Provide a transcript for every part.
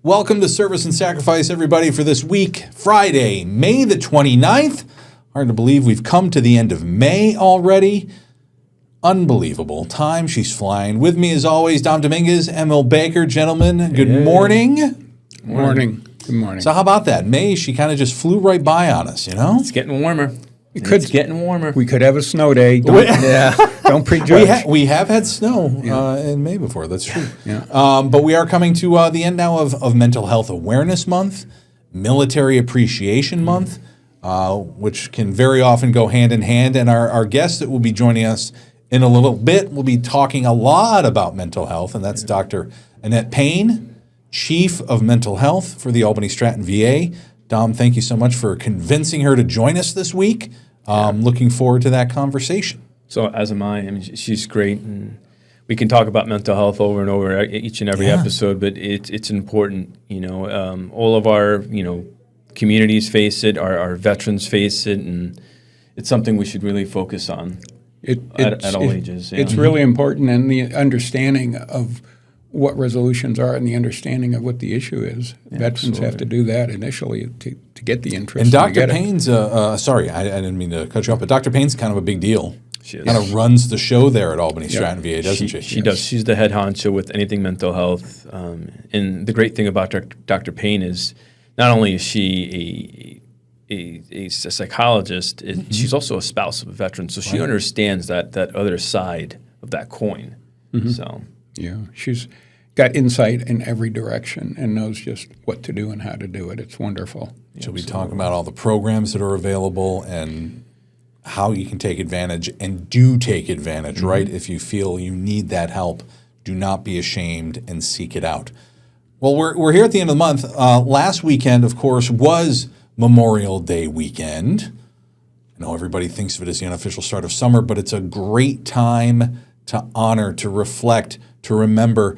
Welcome to Service and Sacrifice, everybody, for this week, Friday, May the 29th. Hard to believe we've come to the end of May already. Unbelievable time. She's flying. With me, as always, Dom Dominguez, Emil Baker. Gentlemen, good morning. Morning. Good morning. So how about that? May, she kind of just flew right by on us, you know? It's getting warmer. It's getting warmer. We could have a snow day. Don't prejudge. We have had snow in May before. That's true. Yeah. But we are coming to the end now of Mental Health Awareness Month, Military Appreciation Month, which can very often go hand in hand. And our guest that will be joining us in a little bit will be talking a lot about mental health, and that's Dr. Annette Payne, Chief of Mental Health for the Albany Stratton VA. Dom, thank you so much for convincing her to join us this week. Looking forward to that conversation. So as am I. I mean, she's great, and we can talk about mental health over and over each and every episode. But it's important. You know, all of our communities face it. Our veterans face it, and it's something we should really focus on at all ages. It's really important, and the understanding of what resolutions are and the understanding of what the issue is. Yeah, veterans have to do that initially to get the interest. And Dr. Payne's, sorry, I didn't mean to cut you off, but Dr. Payne's kind of a big deal. She is. Kind of runs the show there at Albany Stratton VA, doesn't she? She does. She's the head honcho with anything mental health. And the great thing about Dr. Payne is not only is she a psychologist, she's also a spouse of a veteran, so she understands that other side of that coin. Mm-hmm. So. Yeah, she's got insight in every direction and knows just what to do and how to do it. It's wonderful. She'll be talking about all the programs that are available and how you can take advantage and do take advantage, right? If you feel you need that help, do not be ashamed and seek it out. Well, we're here at the end of the month. Last weekend, of course, was Memorial Day weekend. I know everybody thinks of it as the unofficial start of summer, but it's a great time to honor, to reflect, to remember.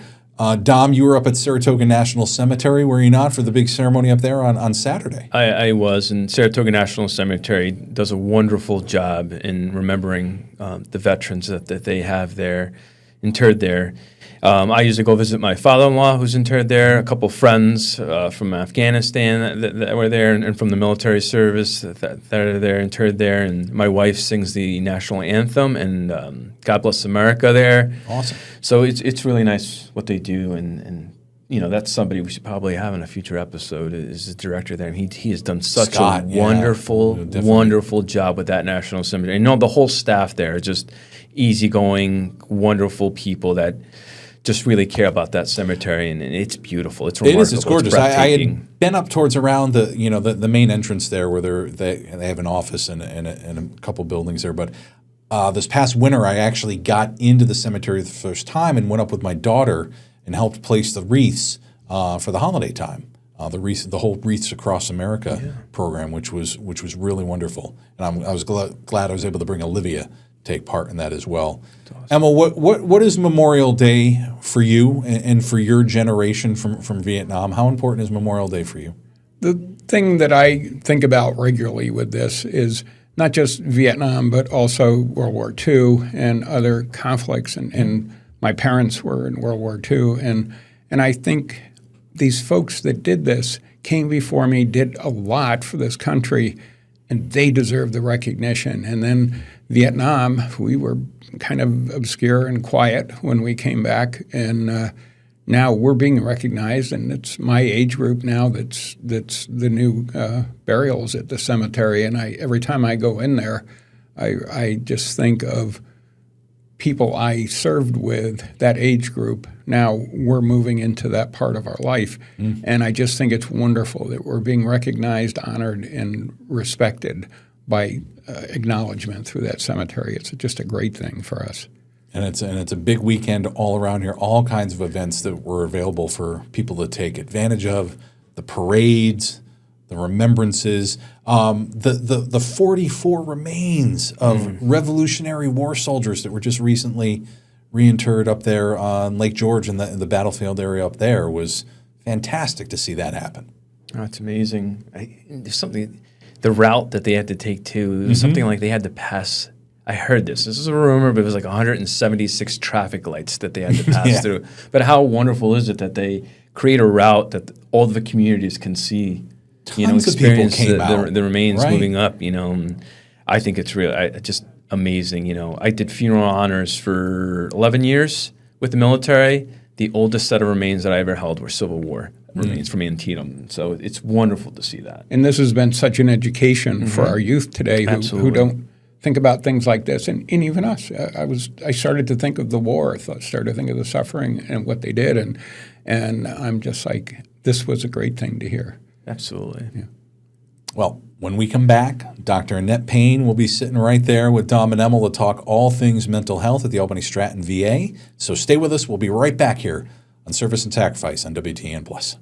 Dom, you were up at Saratoga National Cemetery, were you not, for the big ceremony up there on Saturday? I was, and Saratoga National Cemetery does a wonderful job in remembering the veterans that they have there, interred there. I usually go visit my father-in-law who's interred there, a couple friends from Afghanistan that were there, and from the military service that are there, interred there. And my wife sings the national anthem and God Bless America there. Awesome. So it's really nice what they do, and that's somebody we should probably have in a future episode is the director there. And he has done such a wonderful job with that national cemetery. And the whole staff there are just easygoing, wonderful people that just really care about that cemetery, and it's beautiful. It's remarkable. It is. It's gorgeous. I had been up towards around the main entrance there, where they have an office and a couple buildings there. But this past winter, I actually got into the cemetery the first time and went up with my daughter and helped place the wreaths for the holiday time. The whole Wreaths Across America program, which was really wonderful, and I was glad I was able to bring Olivia take part in that as well. Awesome. Emma, what is Memorial Day for you and for your generation from Vietnam? How important is Memorial Day for you? The thing that I think about regularly with this is not just Vietnam, but also World War II and other conflicts. And my parents were in World War II. And I think these folks that did this came before me, did a lot for this country, and they deserve the recognition. And then Vietnam, we were kind of obscure and quiet when we came back, and now we're being recognized, and it's my age group now that's the new burials at the cemetery. And every time I go in there, I just think of people I served with, that age group. Now we're moving into that part of our life, and I just think it's wonderful that we're being recognized, honored, and respected by acknowledgement through that cemetery. It's just a great thing for us. And it's a big weekend all around here. All kinds of events that were available for people to take advantage of. The parades, the remembrances, the 44 remains of Revolutionary War soldiers that were just recently reinterred up there on Lake George in the battlefield area up there was fantastic to see that happen. Oh, it's amazing. There's something. The route that they had to take too, it was something like they had to pass. I heard this. This is a rumor, but it was like 176 traffic lights that they had to pass through. But how wonderful is it that they create a route that all the communities can see, Tons of people experience came out. the remains Right. moving up, and I think it's really just amazing. I did funeral honors for 11 years with the military. The oldest set of remains that I ever held were Civil War remains from Antietam. So it's wonderful to see that. And this has been such an education for our youth today who Absolutely. don't think about things like this. And even us, I started to think of the war, started to think of the suffering and what they did. And I'm just like, this was a great thing to hear. Absolutely. Yeah. Well, when we come back, Dr. Annette Payne will be sitting right there with Dom and Emil to talk all things mental health at the Albany Stratton VA. So stay with us. We'll be right back here on Service and Sacrifice on WTEN Plus.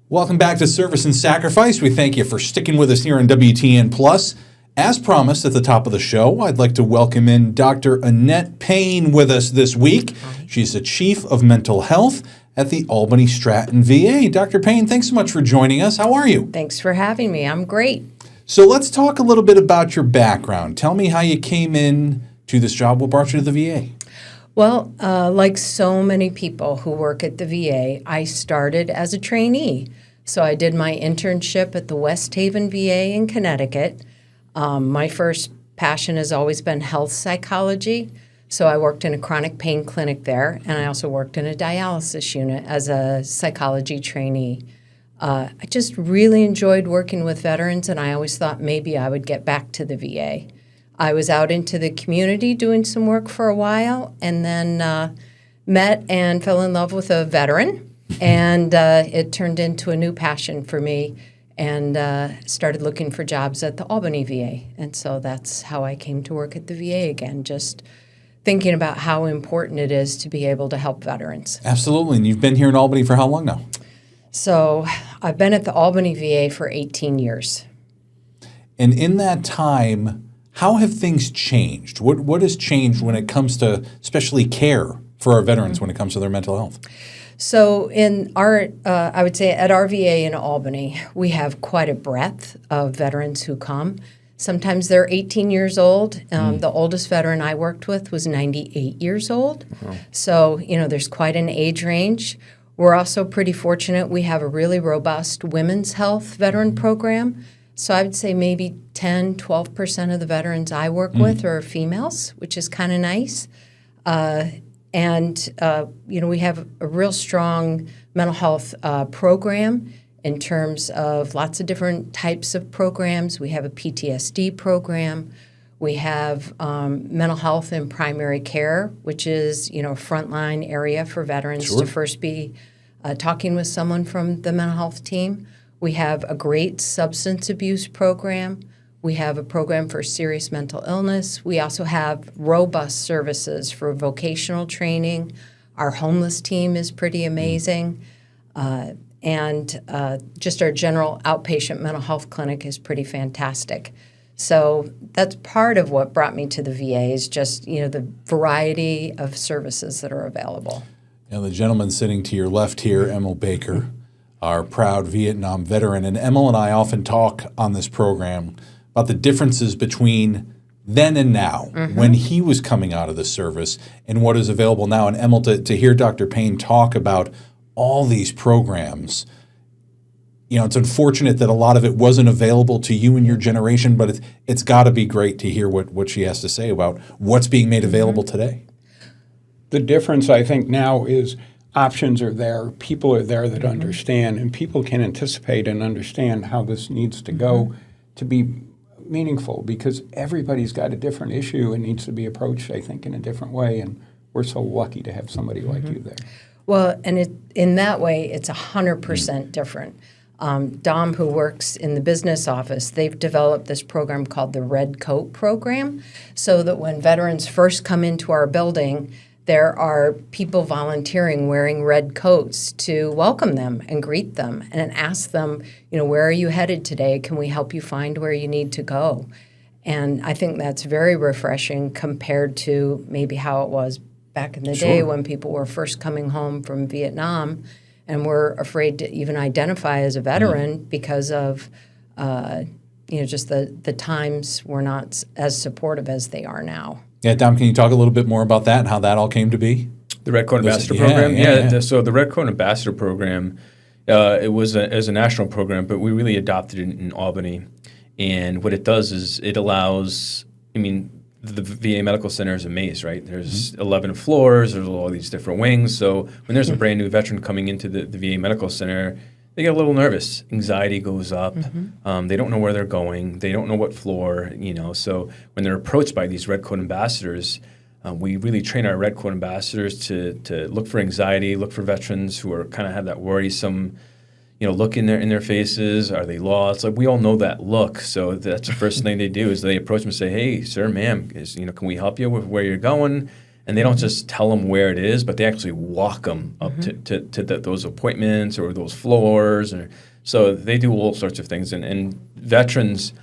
Welcome back to Service and Sacrifice. We thank you for sticking with us here on WTN Plus. As promised at the top of the show, I'd like to welcome in Dr. Annette Payne with us this week. She's the Chief of Mental Health at the Albany Stratton VA. Dr. Payne, thanks so much for joining us. How are you? Thanks for having me. I'm great. So let's talk a little bit about your background. Tell me how you came in to this job. What brought you to the VA? Well, like so many people who work at the VA, I started as a trainee. So I did my internship at the West Haven VA in Connecticut. My first passion has always been health psychology. So I worked in a chronic pain clinic there, and I also worked in a dialysis unit as a psychology trainee. I just really enjoyed working with veterans, and I always thought maybe I would get back to the VA. I was out into the community doing some work for a while, and then met and fell in love with a veteran, and it turned into a new passion for me, and started looking for jobs at the Albany VA. And so that's how I came to work at the VA again, just thinking about how important it is to be able to help veterans. Absolutely. And you've been here in Albany for how long now? So I've been at the Albany VA for 18 years. And in that time, how have things changed? What has changed when it comes to especially care for our veterans when it comes to their mental health? So in our, I would say at our VA in Albany, we have quite a breadth of veterans who come. Sometimes they're 18 years old. The oldest veteran I worked with was 98 years old. So, there's quite an age range. We're also pretty fortunate. We have a really robust women's health veteran program. So I would say maybe 10, 12% of the veterans I work with are females, which is kind of nice. And we have a real strong mental health program in terms of lots of different types of programs. We have a PTSD program. We have mental health and primary care, which is, a frontline area for veterans to first be talking with someone from the mental health team. We have a great substance abuse program. We have a program for serious mental illness. We also have robust services for vocational training. Our homeless team is pretty amazing. And just our general outpatient mental health clinic is pretty fantastic. So that's part of what brought me to the VA is just, the variety of services that are available. And the gentleman sitting to your left here, Emil Baker, our proud Vietnam veteran. And Emil and I often talk on this program about the differences between then and now, when he was coming out of the service and what is available now. And Emil, to hear Dr. Payne talk about all these programs, it's unfortunate that a lot of it wasn't available to you and your generation, but it's got to be great to hear what she has to say about what's being made available today. The difference, I think, now is options are there, people are there that understand, and people can anticipate and understand how this needs to go to be meaningful, because everybody's got a different issue and needs to be approached, I think, in a different way, and we're so lucky to have somebody like you there. Well, and in that way, it's 100% different. Dom, who works in the business office, they've developed this program called the Red Coat Program, so that when veterans first come into our building, there are people volunteering wearing red coats to welcome them and greet them and ask them, where are you headed today? Can we help you find where you need to go? And I think that's very refreshing compared to maybe how it was back in the day when people were first coming home from Vietnam and were afraid to even identify as a veteran because of just the times were not as supportive as they are now. Yeah, Dom, can you talk a little bit more about that and how that all came to be? The Red Coat Ambassador Program? So the Red Coat Ambassador Program, it was a national program, but we really adopted it in Albany. And what it does is it allows, the VA Medical Center is a maze, right? There's 11 floors, there's all these different wings. So when there's a brand new veteran coming into the VA Medical Center, they get a little nervous. Anxiety goes up. They don't know where they're going. They don't know what floor, So when they're approached by these Red Coat Ambassadors, we really train our Red Coat Ambassadors to look for anxiety, look for veterans who are kind of have that worrisome, look in their faces. Are they lost? Like we all know that look. So that's the first thing they do is they approach them and say, "Hey, sir, ma'am, can we help you with where you're going?" And they don't just tell them where it is, but they actually walk them up to those appointments or those floors. So they do all sorts of things. And veterans,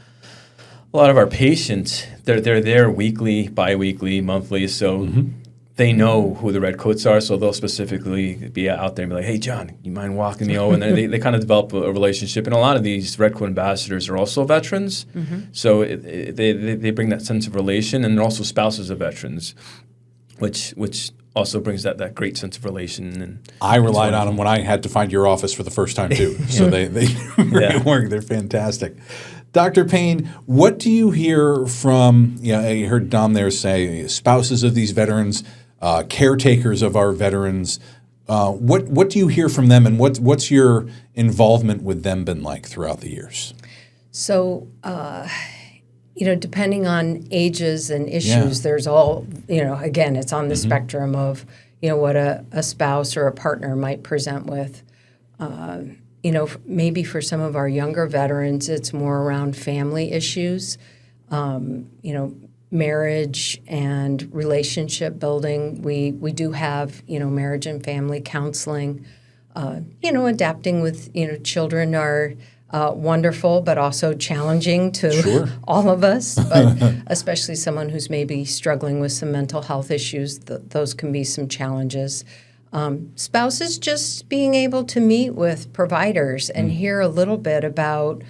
a lot of our patients, they're there weekly, biweekly, monthly. So they know who the red coats are, so they'll specifically be out there and be like, "Hey, John, you mind walking me over?" And then they kind of develop a relationship. And a lot of these Red Coat Ambassadors are also veterans, so they bring that sense of relation, and they're also spouses of veterans, which also brings that great sense of relation. And I relied on them when I had to find your office for the first time too. So they really work. They're fantastic. Dr. Payne, what do you hear from, I heard Dom there say spouses of these veterans, caretakers of our veterans. What do you hear from them, and what's your involvement with them been like throughout the years? So, depending on ages and issues, there's all, again, it's on the spectrum of, what a spouse or a partner might present with. Maybe for some of our younger veterans, it's more around family issues, marriage and relationship building. We do have, marriage and family counseling. Adapting with, children are wonderful, but also challenging to all of us, but especially someone who's maybe struggling with some mental health issues. Those can be some challenges. Spouses just being able to meet with providers and hear a little bit about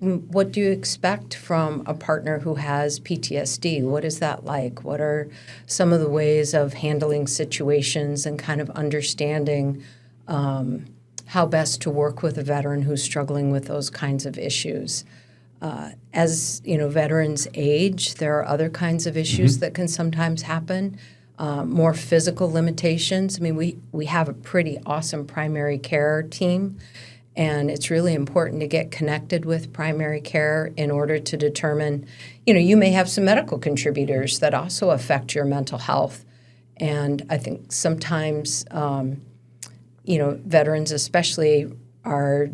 what do you expect from a partner who has PTSD? What is that like? What are some of the ways of handling situations and kind of understanding how best to work with a veteran who's struggling with those kinds of issues? As veterans age, there are other kinds of issues that can sometimes happen. More physical limitations. We have a pretty awesome primary care team, and it's really important to get connected with primary care in order to determine, you may have some medical contributors that also affect your mental health. And I think sometimes, veterans especially are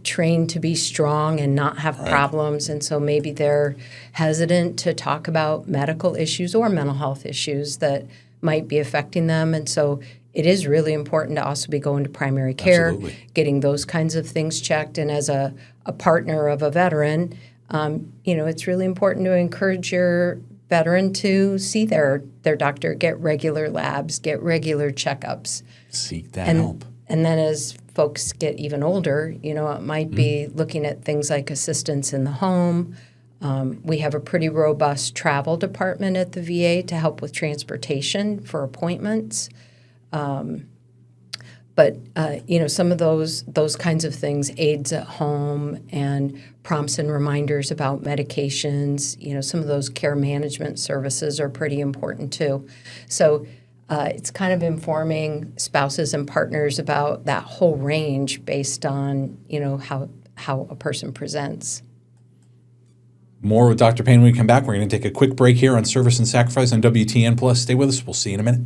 trained to be strong and not have problems, and so maybe they're hesitant to talk about medical issues or mental health issues that might be affecting them. And so it is really important to also be going to primary care, getting those kinds of things checked. And as a partner of a veteran, it's really important to encourage your veteran to see their doctor, get regular labs, get regular checkups. Seek that help. And then as folks get even older, it might be looking at things like assistance in the home. We have a pretty robust travel department at the VA to help with transportation for appointments. But some of those kinds of things, aids at home and prompts and reminders about medications, some of those care management services are pretty important too. So it's kind of informing spouses and partners about that whole range based on, how a person presents. More with Dr. Payne when we come back. We're going to take a quick break here on Service and Sacrifice on WTN Plus. Stay with us. We'll see you in a minute.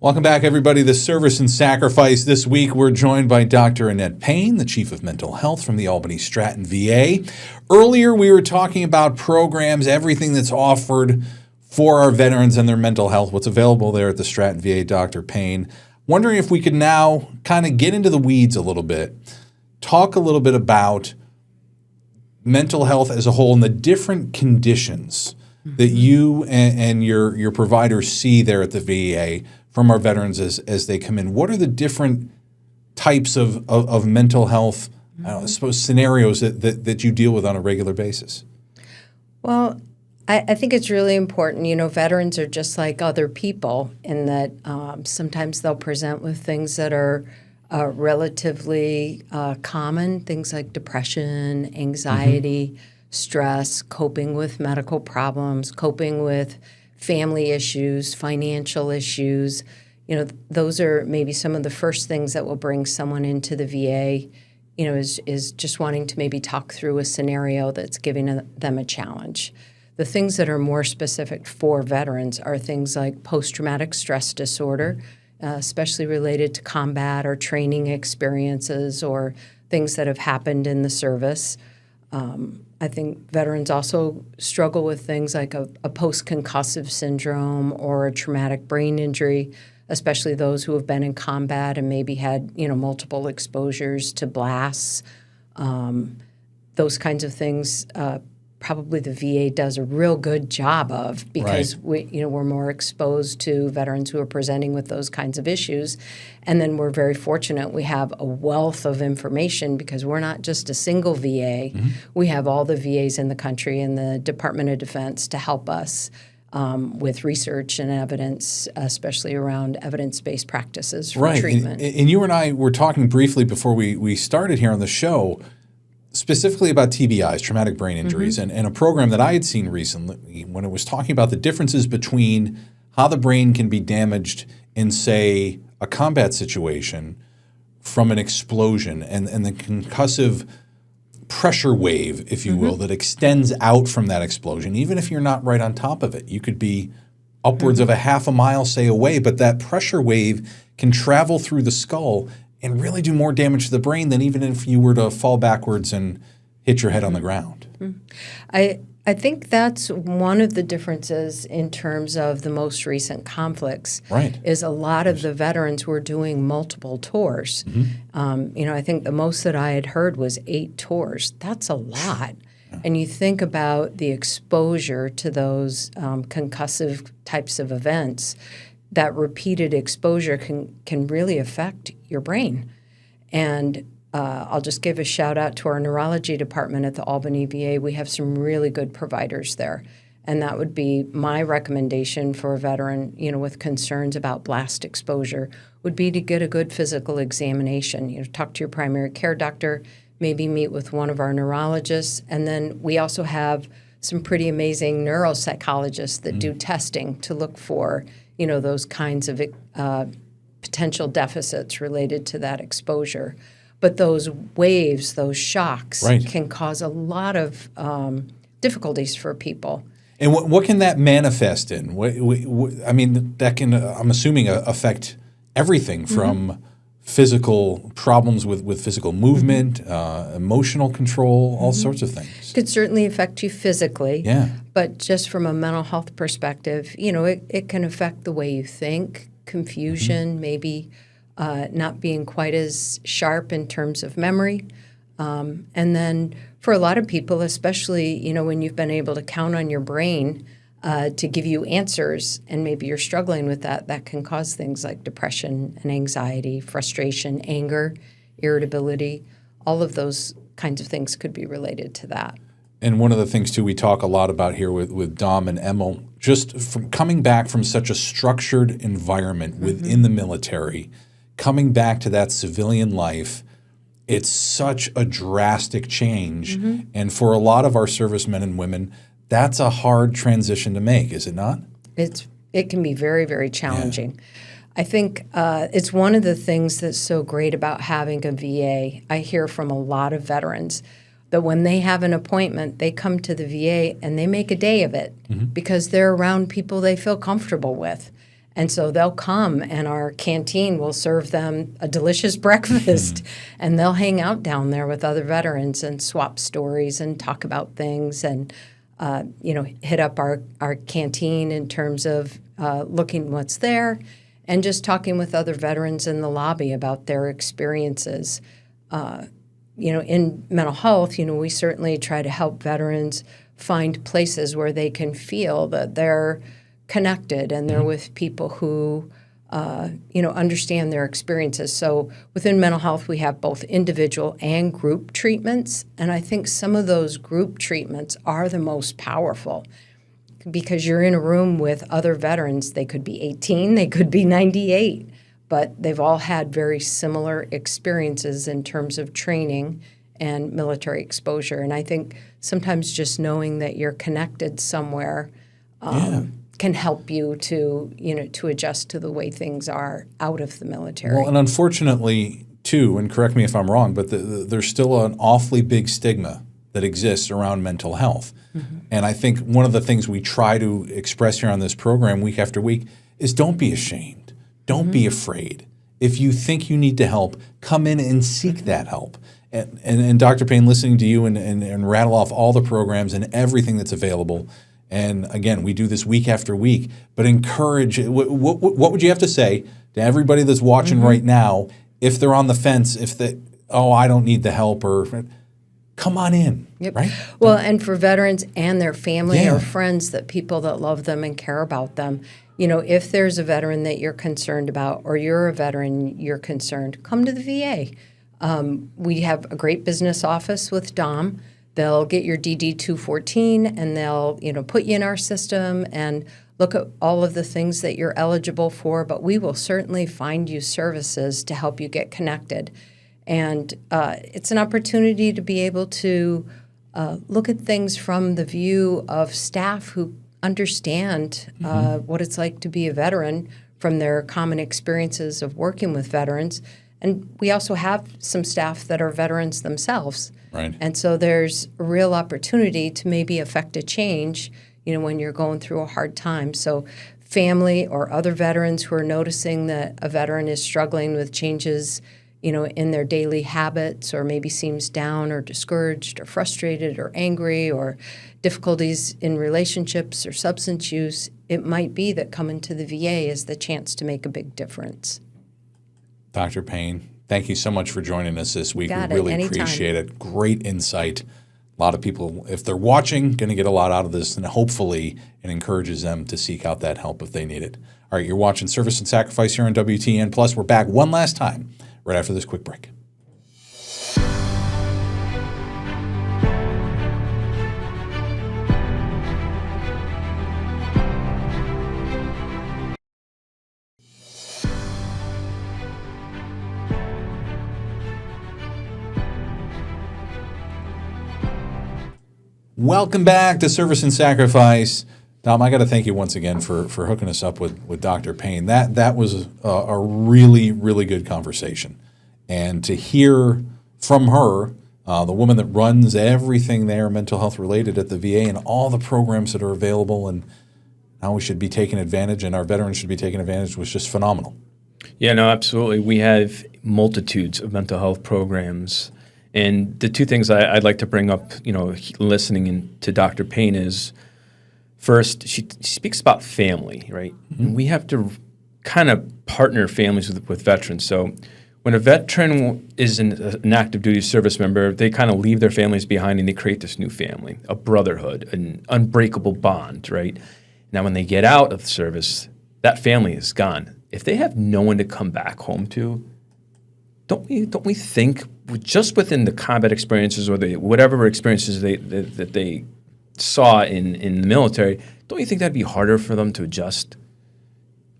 Welcome back, everybody, to Service and Sacrifice. This week, we're joined by Dr. Annette Payne, the Chief of Mental Health from the Albany Stratton VA. Earlier, we were talking about programs, everything that's offered for our veterans and their mental health, what's available there at the Stratton VA, Dr. Payne. Wondering if we could now kind of get into the weeds a little bit, talk a little bit about mental health as a whole and the different conditions that you and your providers see there at the VA from our veterans as they come in. What are the different types of mental health, I suppose, scenarios that you deal with on a regular basis? Well, I think it's really important. You know, veterans are just like other people in that sometimes they'll present with things that are relatively common, things like depression, anxiety, stress, coping with medical problems, coping with family issues, financial issues. You know, those are maybe some of the first things that will bring someone into the VA, you know, is just wanting to maybe talk through a scenario that's giving them a challenge. The things that are more specific for veterans are things like post-traumatic stress disorder, especially related to combat or training experiences or things that have happened in the service. I think veterans also struggle with things like a post-concussive syndrome or a traumatic brain injury, especially those who have been in combat and maybe had, you know, multiple exposures to blasts. Those kinds of things probably the VA does a real good job of because we're more exposed to veterans who are presenting with those kinds of issues. And then we're very fortunate we have a wealth of information because we're not just a single VA. Mm-hmm. We have all the VAs in the country and the Department of Defense to help us with research and evidence, especially around evidence-based practices for treatment. And you and I were talking briefly before we started here on the show specifically about TBIs, traumatic brain injuries, and a program that I had seen recently when it was talking about the differences between how the brain can be damaged in, say, a combat situation from an explosion and the concussive pressure wave, if you will, that extends out from that explosion, even if you're not right on top of it. You could be upwards of a half a mile, say, away, but that pressure wave can travel through the skull and really do more damage to the brain than even if you were to fall backwards and hit your head on the ground. I think that's one of the differences in terms of the most recent conflicts. Right. Is a lot of the veterans were doing multiple tours. I think the most that I had heard was 8 tours. That's a lot. And you think about the exposure to those concussive types of events, that repeated exposure can really affect your brain. And I'll just give a shout out to our neurology department at the Albany VA. We have some really good providers there. And that would be my recommendation for a veteran, with concerns about blast exposure, would be to get a good physical examination. Talk to your primary care doctor, maybe meet with one of our neurologists. And then we also have some pretty amazing neuropsychologists that do testing to look for those kinds of potential deficits related to that exposure. But those waves, those shocks, can cause a lot of difficulties for people. And what can that manifest in? That can, I'm assuming, affect everything from physical problems with physical movement, emotional control, all sorts of things. Could certainly affect you physically. Yeah. But just from a mental health perspective, it can affect the way you think, confusion, maybe not being quite as sharp in terms of memory. And then for a lot of people, especially, when you've been able to count on your brain to give you answers, and maybe you're struggling with that can cause things like depression and anxiety, frustration, anger, irritability. All of those kinds of things could be related to that. And one of the things, too, we talk a lot about here with Dom and Emil, just from coming back from such a structured environment within the military, coming back to that civilian life, it's such a drastic change. And for a lot of our servicemen and women, that's a hard transition to make, is it not? It can be very, very challenging. Yeah. I think it's one of the things that's so great about having a VA. I hear from a lot of veterans that when they have an appointment, they come to the VA and they make a day of it because they're around people they feel comfortable with. And so they'll come, and our canteen will serve them a delicious breakfast, and they'll hang out down there with other veterans and swap stories and talk about things, and hit up our canteen in terms of looking what's there, and just talking with other veterans in the lobby about their experiences. In mental health, we certainly try to help veterans find places where they can feel that they're connected and they're with people who, understand their experiences. So within mental health, we have both individual and group treatments. And I think some of those group treatments are the most powerful because you're in a room with other veterans. They could be 18, they could be 98, but they've all had very similar experiences in terms of training and military exposure. And I think sometimes just knowing that you're connected somewhere can help you to adjust to the way things are out of the military. Well, and unfortunately, too, and correct me if I'm wrong, but there's still an awfully big stigma that exists around mental health. And I think one of the things we try to express here on this program week after week is don't be ashamed. Don't be afraid. If you think you need to help, come in and seek that help. And Dr. Payne, listening to you and rattle off all the programs and everything that's available. And again, we do this week after week, but encourage. What would you have to say to everybody that's watching right now if they're on the fence, I don't need the help, or come on in, right? Well, and for veterans and their family or friends, people that love them and care about them, if there's a veteran that you're concerned about or you're a veteran you're concerned, come to the VA. We have a great business office with Dom. They'll get your DD-214 and they'll, put you in our system and look at all of the things that you're eligible for, but we will certainly find you services to help you get connected. And it's an opportunity to be able to look at things from the view of staff who understand what it's like to be a veteran from their common experiences of working with veterans. And we also have some staff that are veterans themselves. Right. And so there's a real opportunity to maybe affect a change, when you're going through a hard time. So family or other veterans who are noticing that a veteran is struggling with changes, in their daily habits, or maybe seems down or discouraged or frustrated or angry, or difficulties in relationships or substance use, it might be that coming to the VA is the chance to make a big difference. Dr. Payne, thank you so much for joining us this week. We Anytime. really appreciate it. Great insight. A lot of people, if they're watching, going to get a lot out of this, and hopefully it encourages them to seek out that help if they need it. All right, you're watching Service and Sacrifice here on WTEN Plus. We're back one last time right after this quick break. Welcome back to Service and Sacrifice. Dom, I got to thank you once again for hooking us up with Dr. Payne. That was a really, really good conversation. And to hear from her, the woman that runs everything there mental health related at the VA and all the programs that are available and how we should be taking advantage and our veterans should be taking advantage was just phenomenal. Yeah, no, absolutely. We have multitudes of mental health programs. And the two things I'd like to bring up, listening to Dr. Payne is, first, she speaks about family, right? Mm-hmm. And we have to kind of partner families with veterans. So when a veteran is an active duty service member, they kind of leave their families behind and they create this new family, a brotherhood, an unbreakable bond, right? Now, when they get out of the service, that family is gone. If they have no one to come back home to, don't we think just within the combat experiences or whatever experiences that they saw in the military, don't you think that'd be harder for them to adjust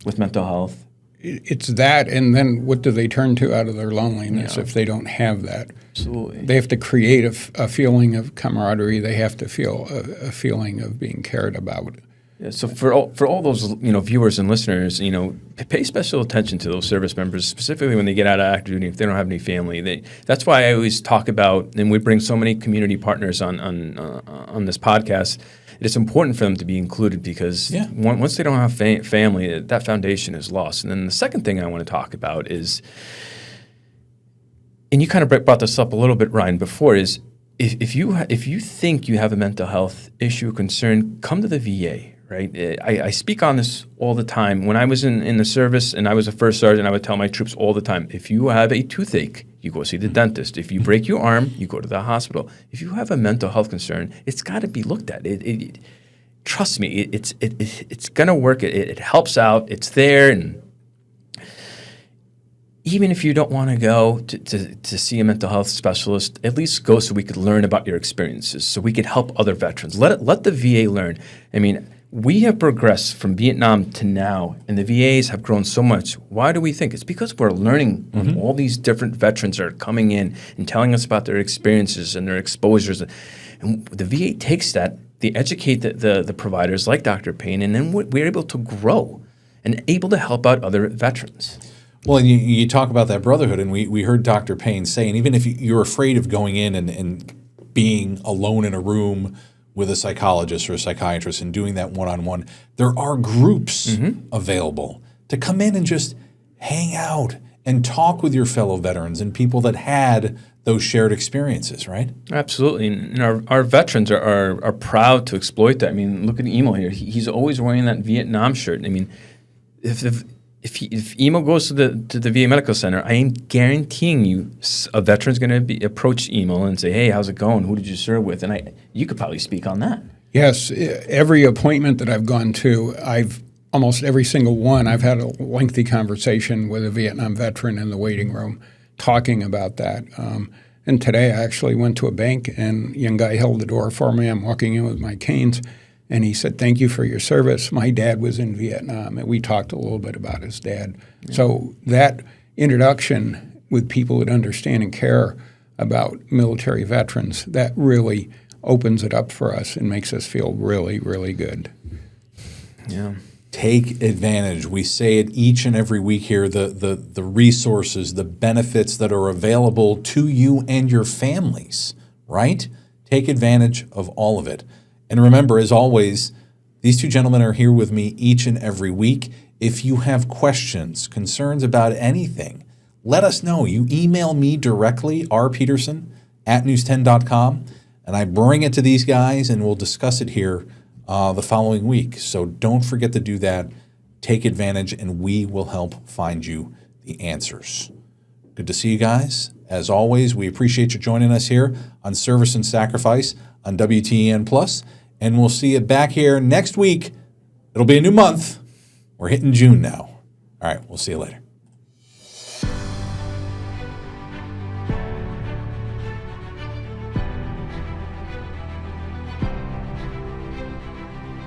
with mental health? It's that, and then what do they turn to out of their loneliness if they don't have that? Absolutely. They have to create a feeling of camaraderie. They have to feel a feeling of being cared about. Yeah, so for all those viewers and listeners, pay special attention to those service members, specifically when they get out of active duty. If they don't have any family, that's why I always talk about, and we bring so many community partners on this podcast, it is important for them to be included because once they don't have family, that foundation is lost. And then the second thing I want to talk about is, and you kind of brought this up a little bit, Ryan, before, is if you think you have a mental health issue or concern, come to the VA. Right, I speak on this all the time. When I was in the service and I was a first sergeant, I would tell my troops all the time: if you have a toothache, you go see the dentist. If you break your arm, you go to the hospital. If you have a mental health concern, it's got to be looked at. Trust me, it's going to work. It helps out. It's there, and even if you don't want to go to see a mental health specialist, at least go so we could learn about your experiences, so we could help other veterans. Let the VA learn. I mean, we have progressed from Vietnam to now, and the VAs have grown so much. Why do we think? It's because we're learning from all these different veterans that are coming in and telling us about their experiences and their exposures. And the VA takes that, they educate the providers like Dr. Payne, and then we're able to grow and able to help out other veterans. Well, and you talk about that brotherhood, and we heard Dr. Payne say, and even if you're afraid of going in and being alone in a room with a psychologist or a psychiatrist and doing that one-on-one, there are groups available to come in and just hang out and talk with your fellow veterans and people that had those shared experiences, right? Absolutely. And our veterans are proud to exploit that. I mean, look at Emo here. He's always wearing that Vietnam shirt. I mean, if Emo goes to the VA Medical Center, I am guaranteeing you a veteran's going to approach Emo and say, "Hey, how's it going? Who did you serve with?" And you could probably speak on that. Yes, every appointment that I've gone to, almost every single one, I've had a lengthy conversation with a Vietnam veteran in the waiting room talking about that. And today I actually went to a bank and a young guy held the door for me. I'm walking in with my canes. And he said, "Thank you for your service. My dad was in Vietnam." And we talked a little bit about his dad. Yeah. So that introduction with people that understand and care about military veterans, that really opens it up for us and makes us feel really, really good. Yeah. Take advantage. We say it each and every week here, the resources, the benefits that are available to you and your families, right? Take advantage of all of it. And remember, as always, these two gentlemen are here with me each and every week. If you have questions, concerns about anything, let us know. You email me directly, rpeterson@news10.com, and I bring it to these guys, and we'll discuss it here the following week. So don't forget to do that. Take advantage, and we will help find you the answers. Good to see you guys. As always, we appreciate you joining us here on Service and Sacrifice on WTEN+, and we'll see you back here next week. It'll be a new month. We're hitting June now. All right, we'll see you later.